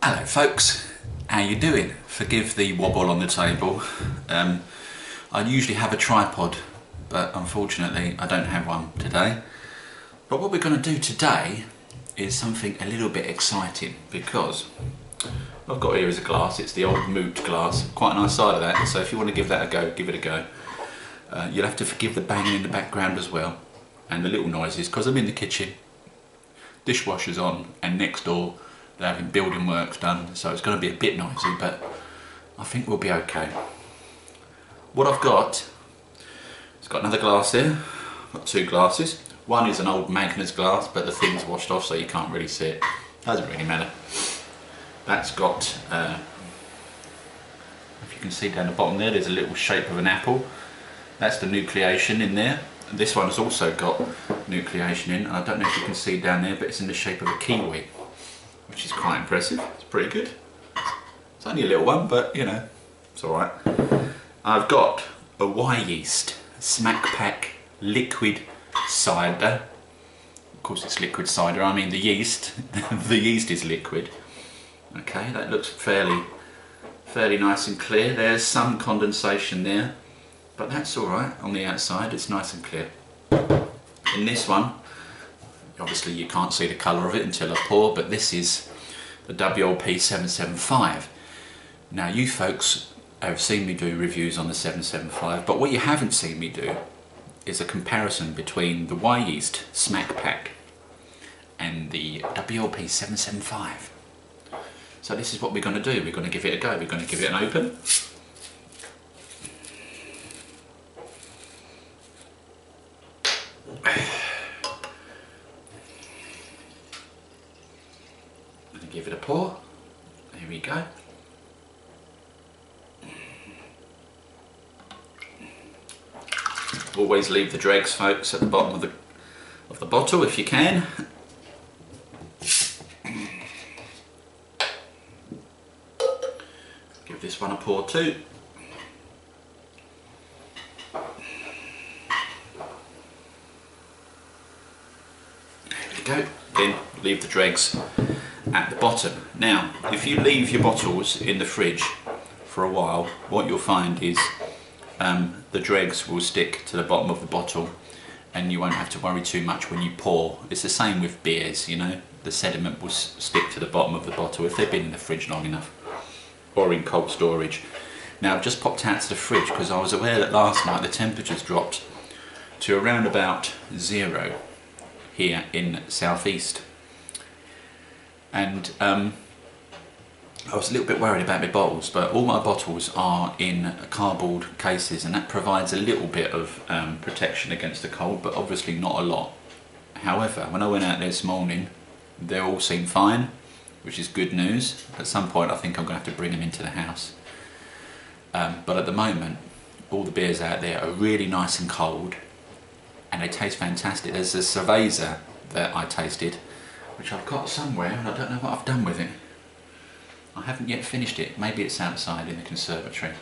Hello folks, how you doing? Forgive the wobble on the table. I usually have a tripod, but unfortunately I don't have one today. But what we're going to do today is something a little bit exciting, because I've got here is a glass. It's the old moot glass, quite a nice side of that, so if you want to give that a go, give it a go. You'll have to forgive the banging in the background as well, and the little noises, because I'm in the kitchen, dishwasher's on, and next door they're having building works done, so it's going to be a bit noisy, but I think we'll be okay. What I've got, it's got another glass there. I've got two glasses. One is an old Magners glass, but the thing's washed off so you can't really see it. Doesn't really matter. That's got, if you can see down the bottom there, there's a little shape of an apple. That's the nucleation in there. And this one has also got nucleation in, and I don't know if you can see down there, but it's in the shape of a kiwi, which is quite impressive. It's pretty good. It's only a little one, but you know, it's alright. I've got a Wyeast Smack Pack liquid cider. Of course it's liquid cider, I mean the yeast. The yeast is liquid. Okay, that looks fairly nice and clear. There's some condensation there, but that's alright. On the outside it's nice and clear. In this one, obviously you can't see the colour of it until I pour, but this is the WLP775. Now you folks have seen me do reviews on the 775, but what you haven't seen me do is a comparison between the Wyeast Smack Pack and the WLP775. So this is what we're going to do. We're going to give it a go. We're going to give it an open. Give it a pour. Here we go. Always leave the dregs, folks, at the bottom of the bottle if you can. Give this one a pour too. There we go. Then leave the dregs at the bottom. Now, if you leave your bottles in the fridge for a while, what you'll find is the dregs will stick to the bottom of the bottle, and you won't have to worry too much when you pour. It's the same with beers, you know, the sediment will stick to the bottom of the bottle if they've been in the fridge long enough, or in cold storage. Now, I've just popped out to the fridge because I was aware that last night the temperatures dropped to around about 0 here in southeast. And I was a little bit worried about my bottles, but all my bottles are in cardboard cases, and that provides a little bit of protection against the cold, but obviously not a lot. However, when I went out there this morning, they all seemed fine, which is good news. At some point I think I'm going to have to bring them into the house. But at the moment, all the beers out there are really nice and cold, and they taste fantastic. There's a cerveza that I tasted, which I've got somewhere, and I don't know what I've done with it. I haven't yet finished it. Maybe it's outside in the conservatory.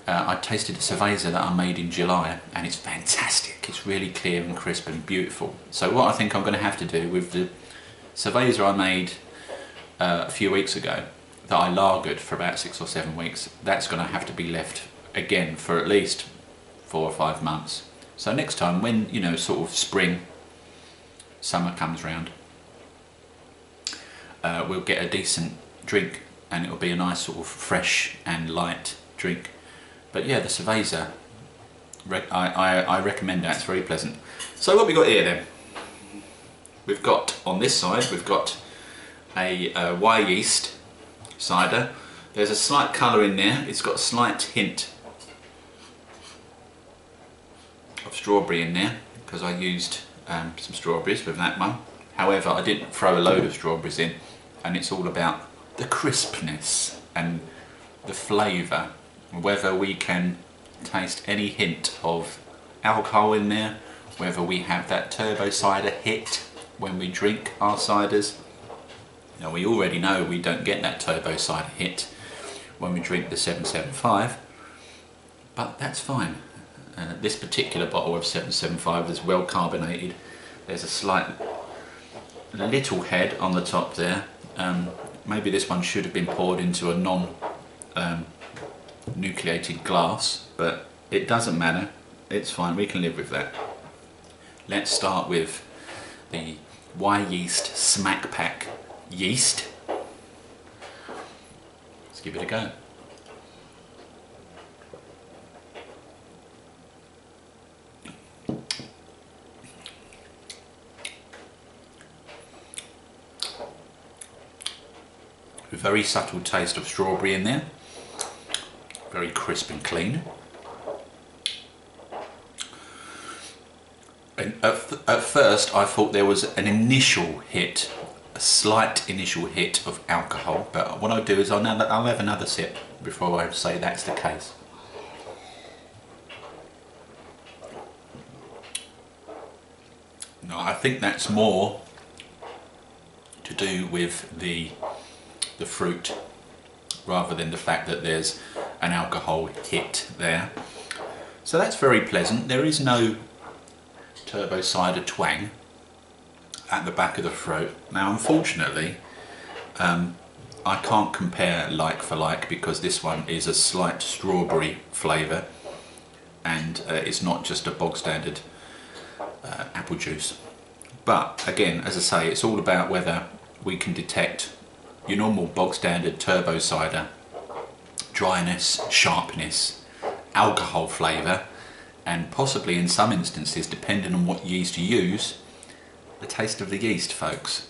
I tasted a cerveza that I made in July, and it's fantastic. It's really clear and crisp and beautiful. So what I think I'm going to have to do with the cerveza I made a few weeks ago, that I lagered for about 6 or 7 weeks, that's going to have to be left again for at least 4 or 5 months. So next time, when, you know, sort of spring, summer comes round, we'll get a decent drink, and it'll be a nice sort of fresh and light drink. But yeah, the cerveza, I recommend that. It's very pleasant. So what we got here then? We've got, on this side, we've got a Wyeast cider. There's a slight colour in there. It's got a slight hint of strawberry in there, because I used some strawberries with that one. However, I didn't throw a load of strawberries in, and it's all about the crispness and the flavour, whether we can taste any hint of alcohol in there, whether we have that turbo cider hit when we drink our ciders. Now, we already know we don't get that turbo cider hit when we drink the 775, but that's fine. This particular bottle of 775 is well carbonated. There's a slight little head on the top there, maybe this one should have been poured into a non-nucleated glass, but it doesn't matter, it's fine, we can live with that. Let's start with the Wyeast Smack Pack yeast. Let's give it a go. A very subtle taste of strawberry in there, very crisp and clean. And at first I thought there was an initial hit, a slight initial hit of alcohol, but what I'll do is I'll have another sip before I say that's the case. No, I think that's more to do with the fruit rather than the fact that there's an alcohol hit there. So that's very pleasant. There is no turbo cider twang at the back of the throat. Now unfortunately I can't compare like for like because this one is a slight strawberry flavour and it's not just a bog standard apple juice. But again, as I say, it's all about whether we can detect your normal bog standard turbo cider dryness, sharpness, alcohol flavour, and possibly in some instances, depending on what yeast you use, the taste of the yeast, folks.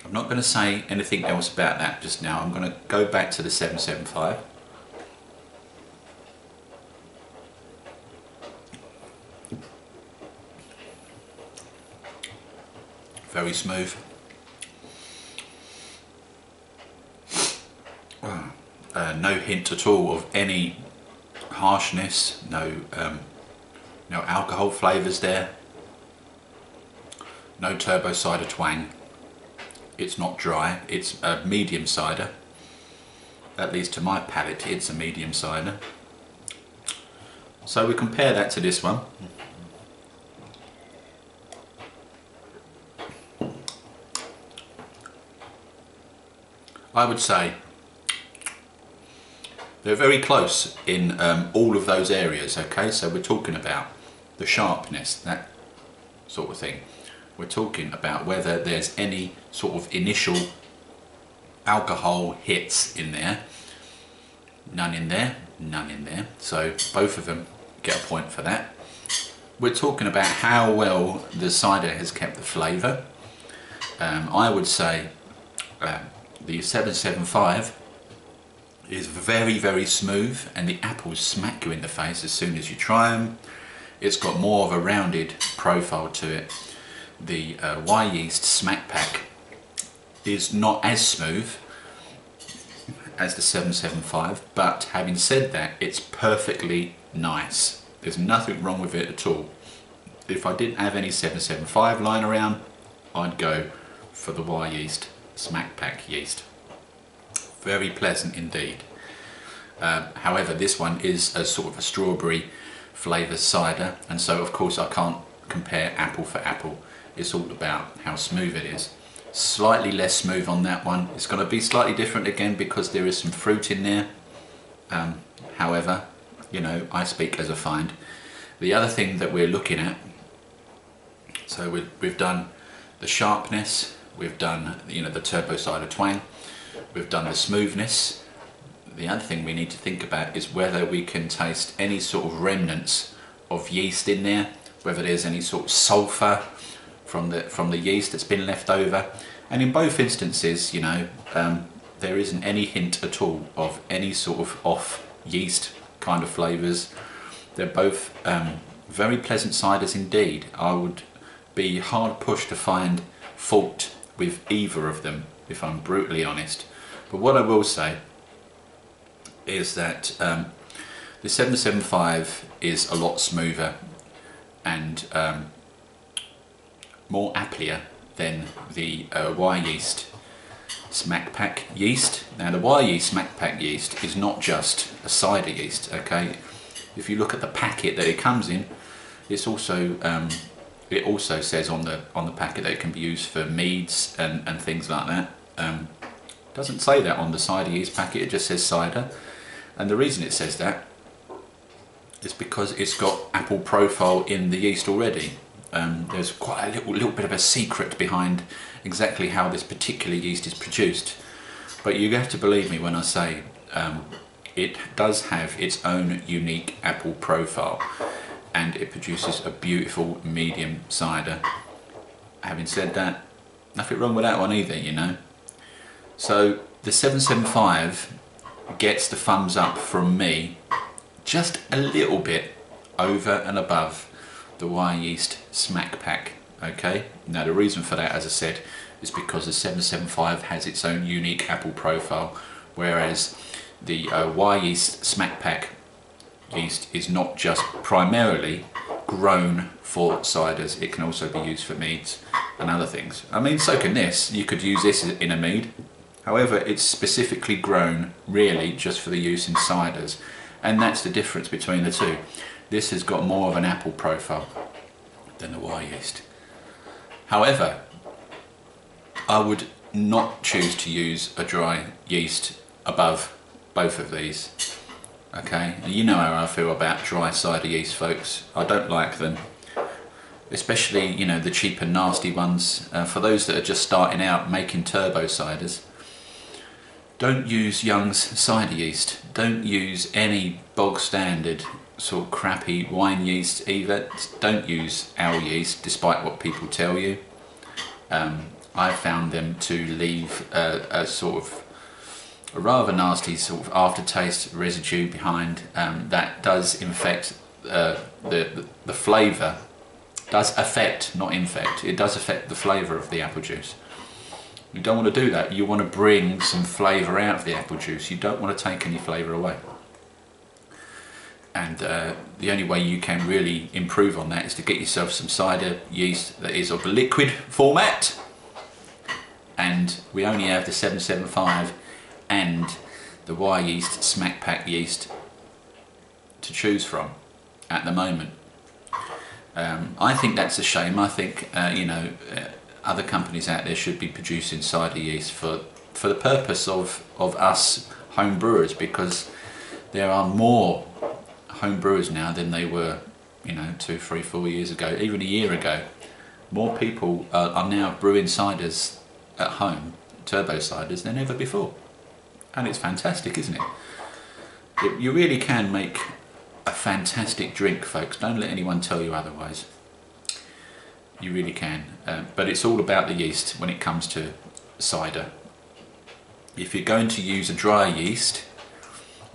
I'm not going to say anything else about that just now. I'm going to go back to the 775. Very smooth. No hint at all of any harshness, no alcohol flavours there, no turbo cider twang. It's not dry, it's a medium cider, at least to my palate it's a medium cider. So we compare that to this one. I would say they're very close in all of those areas, okay? So we're talking about the sharpness, that sort of thing. We're talking about whether there's any sort of initial alcohol hits in there. None in there, none in there. So both of them get a point for that. We're talking about how well the cider has kept the flavour. I would say the 775 is very, very smooth and the apples smack you in the face as soon as you try them. It's got more of a rounded profile to it. The Wyeast Smack Pack is not as smooth as the 775, but having said that, it's perfectly nice. There's nothing wrong with it at all. If I didn't have any 775 lying around, I'd go for the Wyeast Smack Pack yeast. Very pleasant indeed. However, this one is a sort of a strawberry flavour cider, and so of course I can't compare apple for apple. It's all about how smooth it is. Slightly less smooth on that one. It's going to be slightly different again because there is some fruit in there. However, you know, I speak as a find. The other thing that we're looking at, so we've done the sharpness, we've done, you know, the turbo cider twang, we've done the smoothness. The other thing we need to think about is whether we can taste any sort of remnants of yeast in there, whether there's any sort of sulphur from the yeast that's been left over. And in both instances, you know, there isn't any hint at all of any sort of off yeast kind of flavours. They're both very pleasant ciders indeed. I would be hard pushed to find fault with either of them, if I'm brutally honest. But what I will say is that the 775 is a lot smoother and more applier than the Wyeast Smack Pack yeast. Now the Wyeast Smack Pack yeast is not just a cider yeast, okay? If you look at the packet that it comes in, it's also it also says on the packet that it can be used for meads and things like that. It doesn't say that on the cider yeast packet, it just says cider. And the reason it says that is because it's got apple profile in the yeast already. There's quite a little bit of a secret behind exactly how this particular yeast is produced. But you have to believe me when I say it does have its own unique apple profile, and it produces a beautiful medium cider. Having said that, nothing wrong with that one either, you know. So the 775 gets the thumbs up from me, just a little bit over and above the Wyeast Smack Pack. Okay, now the reason for that, as I said, is because the 775 has its own unique apple profile, whereas the Wyeast Smack Pack yeast is not just primarily grown for ciders, it can also be used for meads and other things. I mean, so can this. You could use this in a mead. However, it's specifically grown really just for the use in ciders, and that's the difference between the two. This has got more of an apple profile than the Wyeast. However, I would not choose to use a dry yeast above both of these. Okay, you know how I feel about dry cider yeast, folks. I don't like them, especially, you know, the cheap and nasty ones. For those that are just starting out making turbo ciders, don't use Young's cider yeast. Don't use any bog standard sort of crappy wine yeast either. Don't use our yeast, despite what people tell you. I found them to leave a sort of a rather nasty sort of aftertaste residue behind that does infect the flavour. Does affect, not infect, it does affect the flavour of the apple juice. You don't want to do that. You want to bring some flavour out of the apple juice. You don't want to take any flavour away. And the only way you can really improve on that is to get yourself some cider yeast that is of a liquid format. And we only have the 775 and the Wyeast Smack Pack yeast to choose from at the moment. I think that's a shame. I think you know, other companies out there should be producing cider yeast for the purpose of us home brewers, because there are more home brewers now than they were, you know, 2, 3, 4 years ago, even a year ago. More people are now brewing ciders at home, turbo ciders, than ever before. And it's fantastic, isn't it? You really can make a fantastic drink, folks. Don't let anyone tell you otherwise. You really can. But it's all about the yeast when it comes to cider. If you're going to use a dry yeast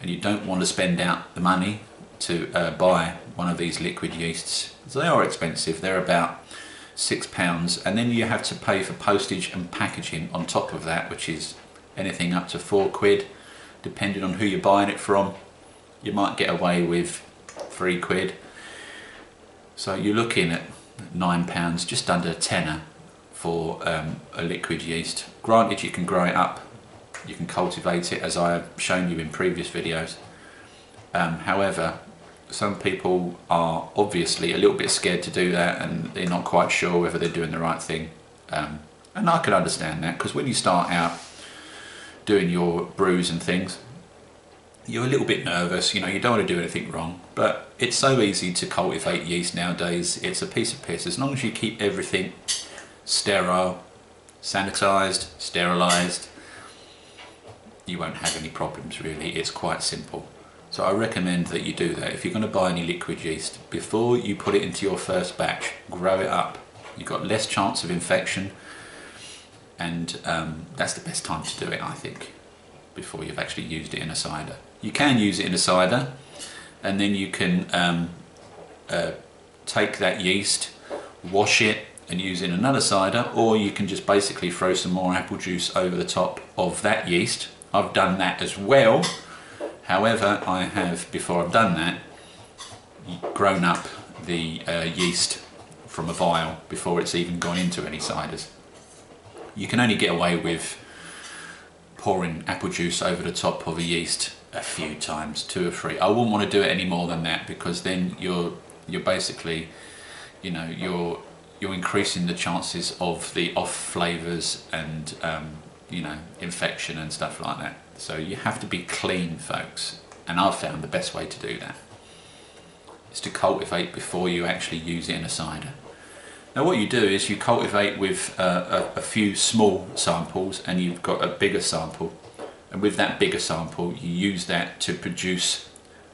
and you don't want to spend out the money to buy one of these liquid yeasts, they are expensive. They're about £6, and then you have to pay for postage and packaging on top of that, which is anything up to £4, depending on who you're buying it from. You might get away with £3. So you're looking at £9, just under a tenner for a liquid yeast. Granted, you can grow it up, you can cultivate it, as I have shown you in previous videos. However, some people are obviously a little bit scared to do that, and they're not quite sure whether they're doing the right thing. And I can understand that, because when you start out doing your brews and things, you're a little bit nervous, you know, you don't want to do anything wrong. But it's so easy to cultivate yeast nowadays, it's a piece of piss. As long as you keep everything sterile, sanitised, sterilised, you won't have any problems really. It's quite simple. So I recommend that you do that. If you're going to buy any liquid yeast, before you put it into your first batch, grow it up. You've got less chance of infection, and that's the best time to do it, I think, before you've actually used it in a cider. You can use it in a cider, and then you can take that yeast, wash it and use it in another cider, or you can just basically throw some more apple juice over the top of that yeast. I've done that as well. However, I have, before I've done that, grown up the yeast from a vial before it's even gone into any ciders. You can only get away with pouring apple juice over the top of a yeast a few times, 2 or 3. I wouldn't want to do it any more than that, because then you're basically, you know, you're increasing the chances of the off flavours and you know, infection and stuff like that. So you have to be clean, folks, and I've found the best way to do that is to cultivate before you actually use it in a cider. Now what you do is you cultivate with a few small samples, and you've got a bigger sample, and with that bigger sample you use that to produce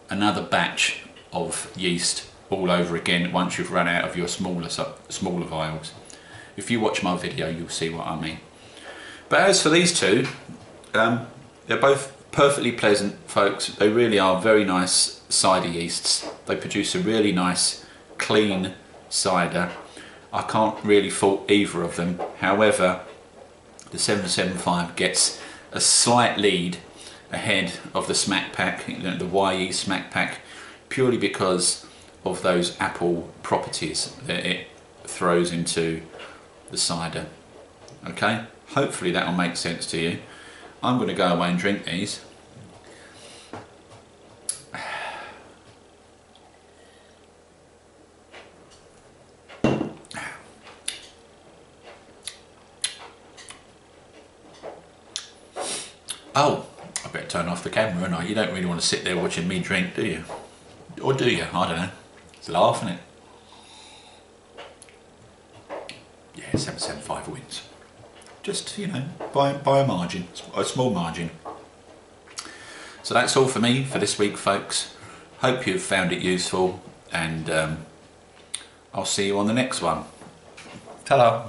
another batch of yeast all over again once you've run out of your smaller vials. If you watch my video you'll see what I mean. But as for these two, they're both perfectly pleasant, folks. They really are very nice cider yeasts. They produce a really nice clean cider. I can't really fault either of them. However, the 775 gets a slight lead ahead of the Smack Pack, the Wyeast Smack Pack, purely because of those apple properties that it throws into the cider. Okay, hopefully that will make sense to you. I'm going to go away and drink these. Oh, I better turn off the camera, and you don't really want to sit there watching me drink, do you? Or do you? I don't know. It's laughing it. Yeah, 775 wins. Just, you know, by a margin, a small margin. So that's all for me for this week, folks. Hope you've found it useful, and I'll see you on the next one. Ta-da!